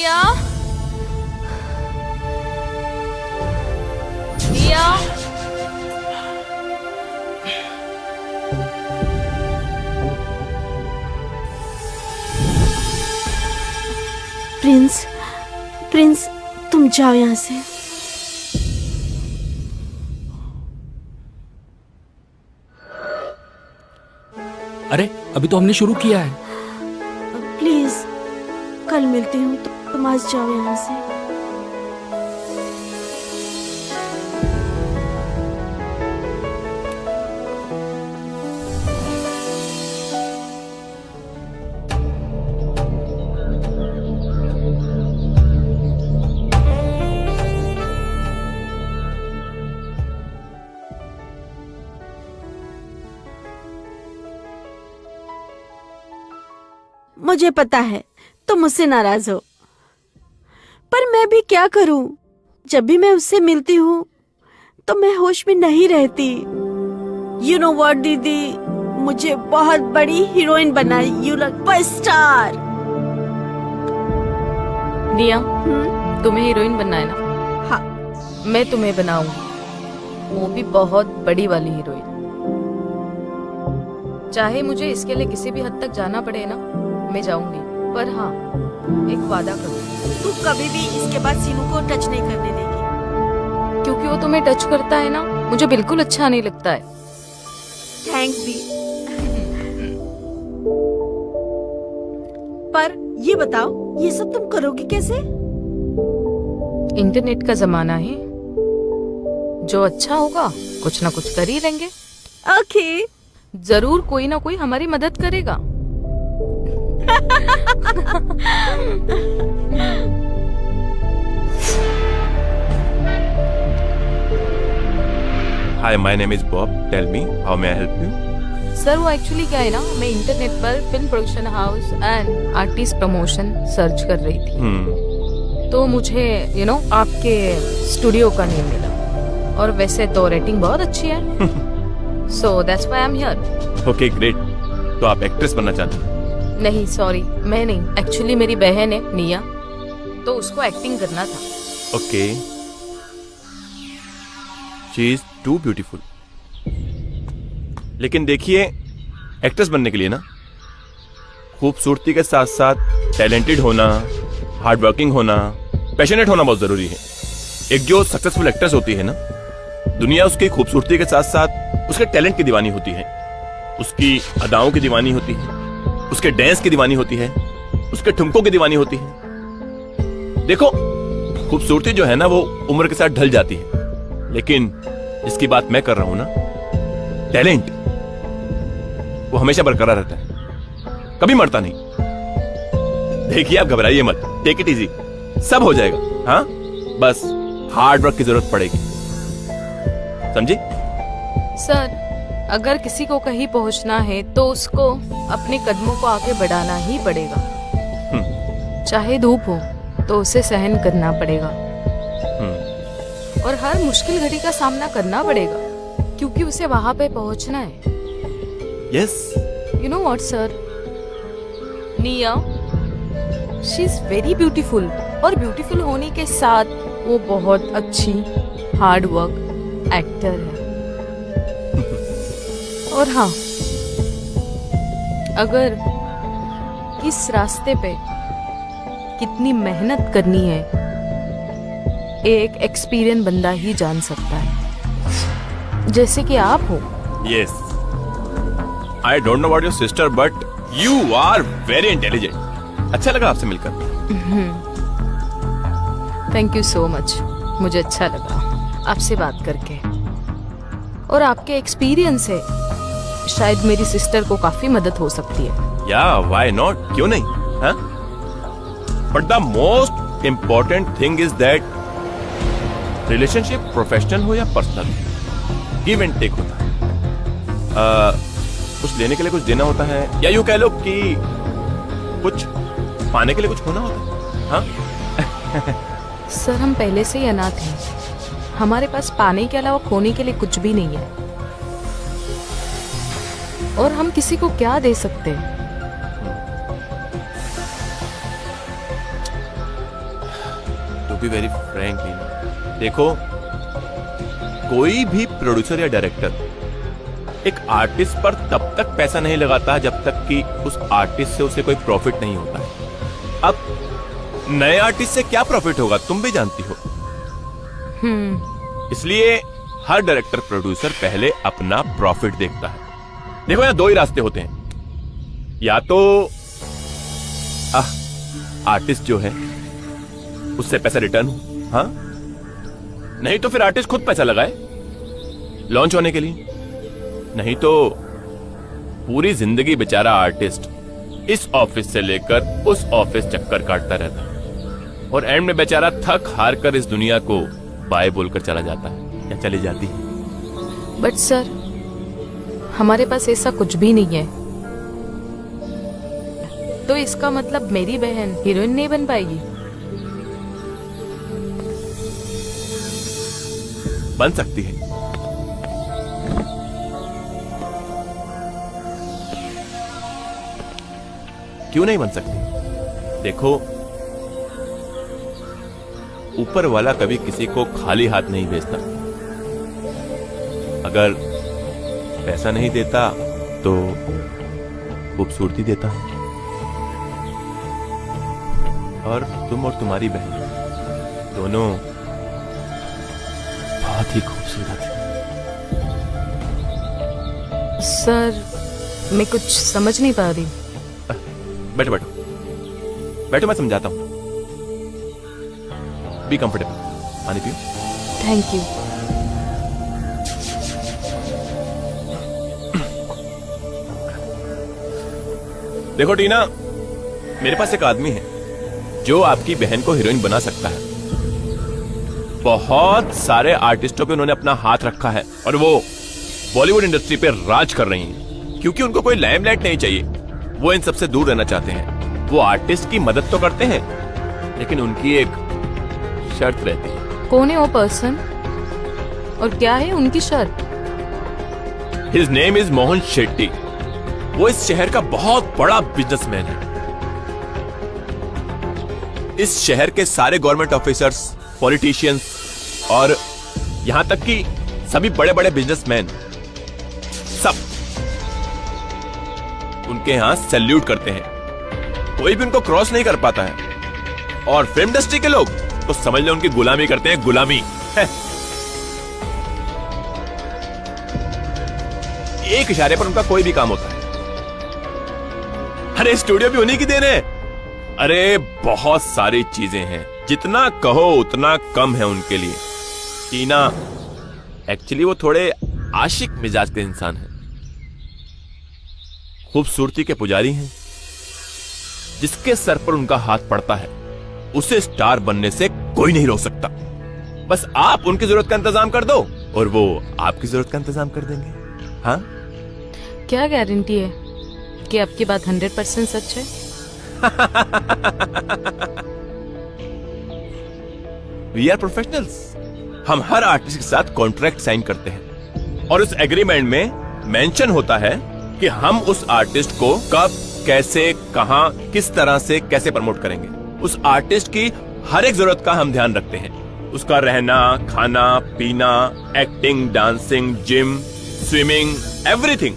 निया, निया। Prince, Prince, तुम जाओ यहाँ से। अरे अभी तो हमने शुरू किया है। प्लीज, कल मिलती हूँ, तो तुम आज जाओ यहाँ से। मुझे पता है तुम मुझसे नाराज हो, पर मैं भी क्या करूं? जब भी मैं उससे मिलती हूँ तो मैं होश में नहीं रहती। यू नो व्हाट दीदी, मुझे बहुत बड़ी हीरोइन बनाई। You like star. निया, तुम्हें हीरोइन बनना है ना? हाँ। मैं तुम्हें बनाऊंगी, वो भी बहुत बड़ी वाली हीरोइन। चाहे मुझे इसके लिए किसी भी हद तक जाना पड़े ना, मैं जाऊंगी। पर हाँ, एक वादा करो, तू कभी भी इसके बाद सीनू को टच नहीं करने देगी। क्योंकि वो तुम्हें टच करता है ना, मुझे बिल्कुल अच्छा नहीं लगता है। थैंक्स दी। पर ये बताओ, ये सब तुम करोगी कैसे? इंटरनेट का जमाना है, जो अच्छा होगा कुछ ना कुछ कर ही लेंगे। ओके। जरूर कोई ना कोई हमारी मदद करेगा। Hi, my name is Bob. Tell me, how may I help you? Sir, वो एक्चुअली क्या है ना, मैं इंटरनेट पर film production house and artist promotion search कर रही थी। तो मुझे आपके स्टूडियो का नेम मिला, और वैसे तो रेटिंग बहुत अच्छी है। So that's why I am here. Okay, great. तो आप एक्ट्रेस बनना चाहते हैं? नहीं सॉरी, मैं नहीं, एक्चुअली मेरी बहन है निया, तो उसको एक्टिंग करना था। Okay, she is too beautiful. लेकिन देखिए, एक्ट्रेस बनने के लिए ना खूबसूरती के साथ साथ टैलेंटेड होना, हार्ड वर्किंग होना, पैशनेट होना बहुत जरूरी है। एक जो सक्सेसफुल एक्ट्रेस होती है ना, दुनिया उसकी खूबसूरती के साथ साथ उसके टैलेंट की दीवानी होती है, उसकी अदाओं की दीवानी होती है, उसके डांस की दीवानी होती है, उसके ठुमकों की दीवानी होती है। देखो, खूबसूरती जो है ना वो उम्र के साथ ढल जाती है, लेकिन जिसकी बात मैं कर रहा हूं ना, टैलेंट, वो हमेशा बरकरार रहता है, कभी मरता नहीं। देखिए, आप घबराइए मत, टेक इट इजी, सब हो जाएगा। हाँ, बस हार्ड वर्क की जरूरत पड़ेगी, समझे? सर, अगर किसी को कहीं पहुंचना है तो उसको अपने कदमों को आगे बढ़ाना ही पड़ेगा। चाहे धूप हो तो उसे सहन करना पड़ेगा, और हर मुश्किल घड़ी का सामना करना पड़ेगा, क्योंकि उसे वहां पे पहुंचना है। Yes. You know what sir, निया, शी इज वेरी ब्यूटीफुल, और ब्यूटीफुल होने के साथ वो बहुत अच्छी हार्ड वर्क एक्टर है। और हाँ, अगर इस रास्ते पे कितनी मेहनत करनी है, एक एक्सपीरियंस बंदा ही जान सकता है, जैसे कि आप हो। Yes, I don't know about your sister, but you are very intelligent. अच्छा लगा आपसे मिलकर। थैंक यू सो मच, मुझे अच्छा लगा आपसे बात करके, और आपके एक्सपीरियंस से शायद मेरी सिस्टर को काफी मदद हो सकती है। या व्हाई नॉट, क्यों नहीं? हाँ, but the most important thing is that relationship professional हो या पर्सनल, गिव एंड टेक होता है। कुछ लेने के लिए कुछ देना होता है, या यूं कह लो कि कुछ पाने के लिए कुछ होना होता है। हाँ? सर, हम पहले से ही अनाथ हैं, हमारे पास पाने के अलावा खोने के लिए कुछ भी नहीं है, और हम किसी को क्या दे सकते हैं? बी वेरी फ्रैंकली, देखो कोई भी प्रोड्यूसर या डायरेक्टर एक आर्टिस्ट पर तब तक पैसा नहीं लगाता जब तक कि उस आर्टिस्ट से उसे कोई प्रॉफिट नहीं होता है। अब नए आर्टिस्ट से क्या प्रॉफिट होगा तुम भी जानती हो। इसलिए हर डायरेक्टर प्रोड्यूसर पहले अपना प्रॉफिट देखता है। देखो यहां दो ही रास्ते होते हैं, या तो आर्टिस्ट जो है उससे पैसा रिटर्न हो, हाँ, नहीं तो फिर आर्टिस्ट खुद पैसा लगाए लॉन्च होने के लिए। नहीं तो पूरी जिंदगी बेचारा आर्टिस्ट इस ऑफिस से लेकर उस ऑफिस चक्कर काटता रहता है और एंड में बेचारा थक हार कर इस दुनिया को बाय बोलकर चला जाता है या चली जाती है। बट सर, हमारे पास ऐसा कुछ भी नहीं है, तो इसका मतलब मेरी बहन हीरोइन नहीं बन पाएगी? बन सकती है। क्यों नहीं बन सकती? देखो, ऊपर वाला कभी किसी को खाली हाथ नहीं भेजता। अगर पैसा नहीं देता तो खूबसूरती देता है। और तुम और तुम्हारी बहन दोनों बहुत ही खूबसूरत है। सर, मैं कुछ समझ नहीं पा रही। बैठो बैठो बैठो, मैं समझाता हूं। बी कंफर्टेबल, पानी पियो। Thank you. देखो टीना, मेरे पास एक आदमी है जो आपकी बहन को हीरोइन बना सकता है। बहुत सारे आर्टिस्टों पे उन्होंने अपना हाथ रखा है और वो बॉलीवुड इंडस्ट्री पे राज कर रही हैं, क्योंकि उनको कोई लाइमलाइट नहीं चाहिए। वो इन सबसे दूर रहना चाहते हैं। वो आर्टिस्ट की मदद तो करते हैं, लेकिन उनकी एक शर्त रहती है। कौन है वो पर्सन और क्या है उनकी शर्त? His name is Mohan Shetty. वो इस शहर का बहुत बड़ा बिजनेसमैन है। इस शहर के सारे गवर्नमेंट ऑफिसर्स, पॉलिटिशियंस और यहां तक कि सभी बड़े बड़े बिजनेसमैन सब उनके यहां सैल्यूट करते हैं। कोई भी उनको क्रॉस नहीं कर पाता है। और फिल्म इंडस्ट्री के लोग तो समझ लो उनकी गुलामी करते हैं, गुलामी है। एक इशारे पर उनका कोई भी काम होता है। अरे स्टूडियो भी उन्हीं की देन है। अरे बहुत सारी चीजें हैं, जितना कहो उतना कम है उनके लिए। टीना, एक्चुअली वो थोड़े आशिक मिजाज के इंसान हैं, खूबसूरती के पुजारी हैं। जिसके सर पर उनका हाथ पड़ता है उसे स्टार बनने से कोई नहीं रोक सकता। बस आप उनकी जरूरत का इंतजाम कर दो और वो आपकी जरूरत का इंतजाम कर देंगे। हाँ, क्या गारंटी है कि आपकी बात 100% सच है? We are professionals. हम हर आर्टिस्ट के साथ कॉन्ट्रैक्ट साइन करते हैं और उस एग्रीमेंट में मेंशन होता है कि हम उस आर्टिस्ट को कब, कैसे, कहां, किस तरह से कैसे प्रमोट करेंगे। उस आर्टिस्ट की हर एक जरूरत का हम ध्यान रखते हैं। उसका रहना, खाना, पीना, acting, dancing, gym, swimming, everything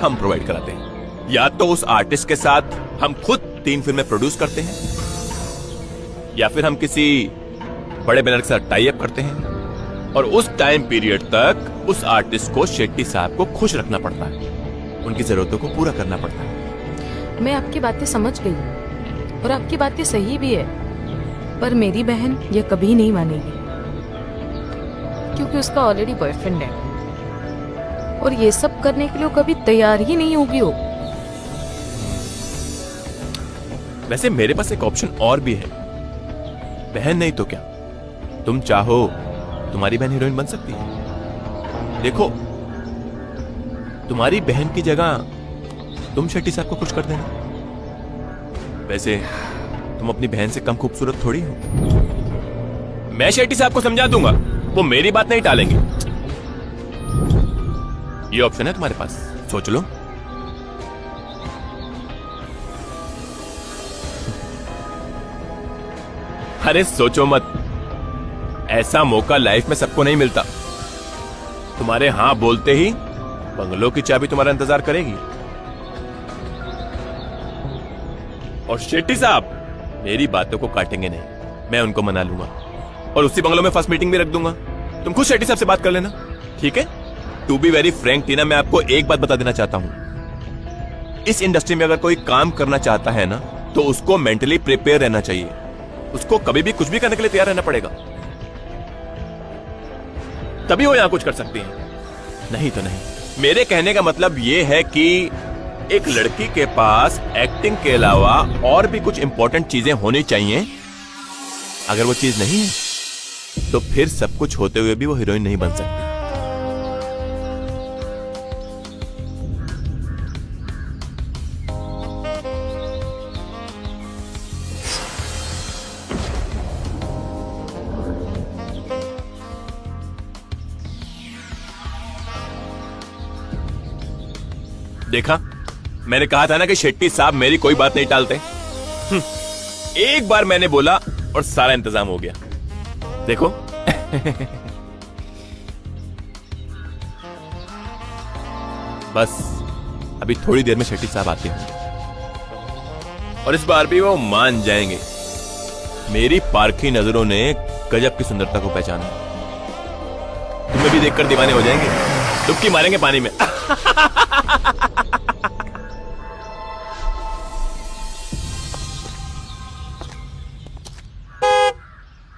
हम प्रोवाइड कराते हैं। या तो उस आर्टिस्ट के साथ हम खुद 3 फिल्में प्रोड्यूस करते हैं, या फिर हम किसी बड़े बैनर के साथ टाई अप करते हैं और उस टाइम पीरियड तक उस आर्टिस्ट को शेट्टी साहब को खुश रखना पड़ता है, उनकी जरूरतों को पूरा करना पड़ता है। मैं आपकी बातें समझ गई और आपकी बातें सही भी है, पर मेरी बहन ये कभी नहीं मानेगी क्योंकि उसका ऑलरेडी बॉयफ्रेंड है और ये सब करने के लिए वो कभी तैयार ही नहीं होगी। वो वैसे मेरे पास एक ऑप्शन और भी है। बहन नहीं तो क्या, तुम चाहो तुम्हारी बहन हीरोइन बन सकती है। देखो, तुम्हारी बहन की जगह तुम शेट्टी साहब को खुश कर देना। वैसे तुम अपनी बहन से कम खूबसूरत थोड़ी हो। मैं शेट्टी साहब को समझा दूंगा, वो मेरी बात नहीं टालेंगे। ये ऑप्शन है तुम्हारे पास, सोच लो। अरे सोचो मत, ऐसा मौका लाइफ में सबको नहीं मिलता। तुम्हारे हाँ बोलते ही बंगलों की चाबी तुम्हारा इंतजार करेगी। और शेट्टी साहब मेरी बातों को काटेंगे नहीं, मैं उनको मना लूंगा और उसी बंगलों में फर्स्ट मीटिंग भी रख दूंगा। तुम खुद शेट्टी साहब से बात कर लेना, ठीक है? टू बी वेरी फ्रैंक टीना, मैं आपको एक बात बता देना चाहता हूं। इस इंडस्ट्री में अगर कोई काम करना चाहता है ना, तो उसको मेंटली प्रिपेयर रहना चाहिए। उसको कभी भी कुछ भी करने के लिए तैयार रहना पड़ेगा, तभी वो यहां कुछ कर सकती है, नहीं तो नहीं। मेरे कहने का मतलब ये है कि एक लड़की के पास एक्टिंग के अलावा और भी कुछ इंपॉर्टेंट चीजें होनी चाहिए। अगर वो चीज नहीं है तो फिर सब कुछ होते हुए भी वो हीरोइन नहीं बन सकती। देखा, मैंने कहा था ना कि शेट्टी साहब मेरी कोई बात नहीं टालते। एक बार मैंने बोला और सारा इंतजाम हो गया। देखो बस अभी थोड़ी देर में शेट्टी साहब आते हैं और इस बार भी वो मान जाएंगे। मेरी पारखी नजरों ने गजब की सुंदरता को पहचाना। तुम्हें भी देखकर दीवाने हो जाएंगे, डुबकी मारेंगे पानी में।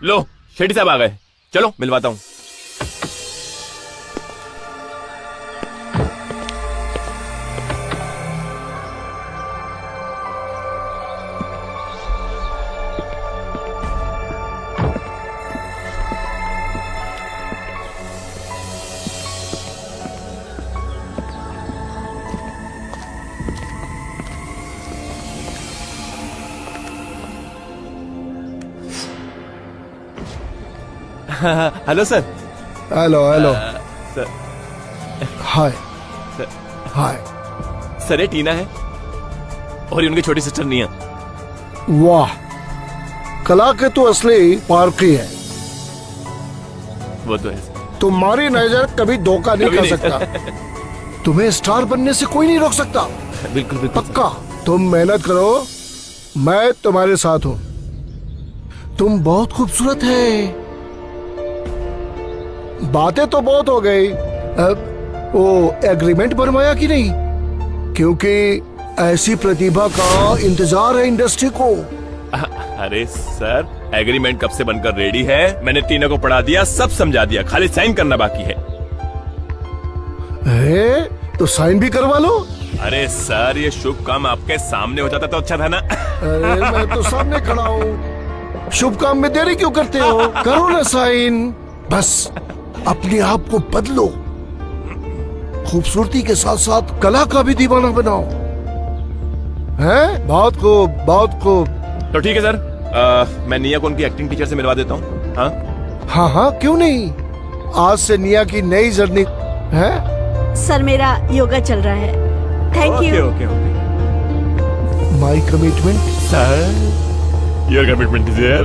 लो शेट्टी साहब आ गए, चलो मिलवाता हूं। Hello sir. Hello hello. Sir hi hi. Sir ये टीना है और ये उनकी छोटी सिस्टर निया। वाह, कला के तो असली पारखी है। वो तो है सर। तुम्हारी नजर कभी धोखा नहीं कभी कर नहीं। सकता। तुम्हें स्टार बनने से कोई नहीं रोक सकता। बिल्कुल बिल्कुल। पक्का तुम मेहनत करो, मैं तुम्हारे साथ हूँ। तुम बहुत खूबसूरत है। बातें तो बहुत हो गई, अब वो एग्रीमेंट बनवाया कि नहीं? क्योंकि ऐसी प्रतिभा का इंतजार है इंडस्ट्री को। अरे सर, एग्रीमेंट कब से बनकर रेडी है। मैंने टीना को पढ़ा दिया, सब समझा दिया, खाली साइन करना बाकी है। तो साइन भी करवा लो। अरे सर, ये शुभ काम आपके सामने हो जाता तो अच्छा था ना। अरे मैं तो सामने खड़ा हूँ। शुभ काम में देरी क्यों करते हो? करो ना साइन। बस अपने आप को बदलो, खूबसूरती के साथ साथ कला का भी दीवाना बनाओ। हैं? बहुत खूब, बहुत खूब। तो ठीक है सर, मैं निया को उनकी एक्टिंग टीचर से मिलवा देता हूँ। हाँ हाँ हाँ, क्यों नहीं। आज से निया की नई जर्नी है। सर मेरा योगा चल रहा है। Thank you. Okay okay. My commitment. Sir your commitment is here.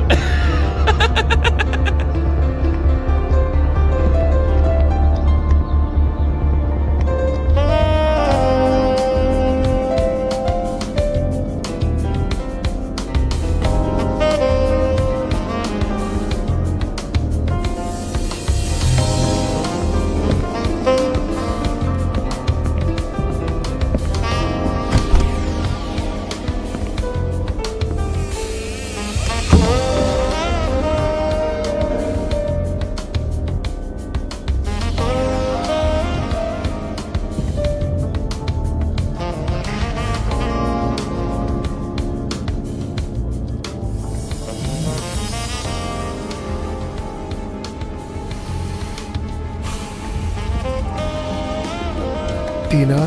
Tina,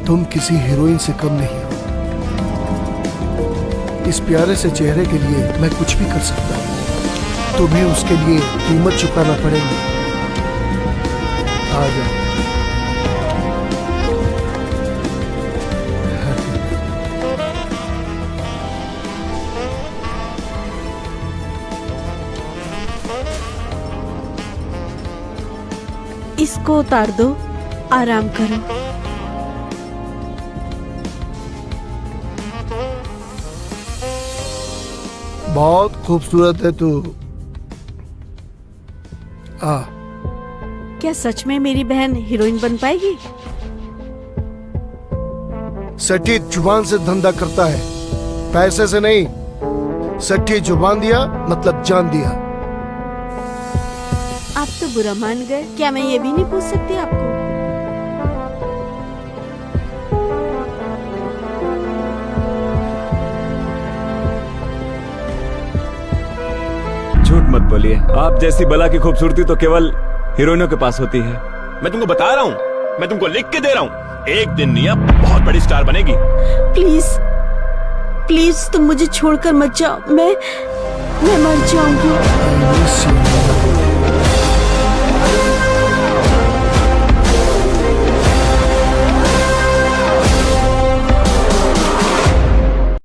तुम किसी हीरोइन से कम नहीं हो। इस प्यारे से चेहरे के लिए मैं कुछ भी कर सकता हूँ। तुम्हें उसके लिए कीमत चुकाना पड़ेगा। आ जाओ। इसको उतार दो, आराम करो। बहुत खूबसूरत है तू। क्या सच में मेरी बहन हीरोइन बन पाएगी? सट्टी जुबान से धंधा करता है, पैसे से नहीं। सट्टी जुबान दिया मतलब जान दिया। आप तो बुरा मान गए। क्या मैं ये भी नहीं पूछ सकती आपको? झूठ मत बोलिए, आप जैसी बला की खूबसूरती तो केवल हीरोइनों के पास होती है। मैं तुमको बता रहा हूँ, मैं तुमको लिख के दे रहा हूँ, एक दिन निया बहुत बड़ी स्टार बनेगी। प्लीज प्लीज तुम मुझे छोड़कर मत जाओ। मैं मर जाऊंगी।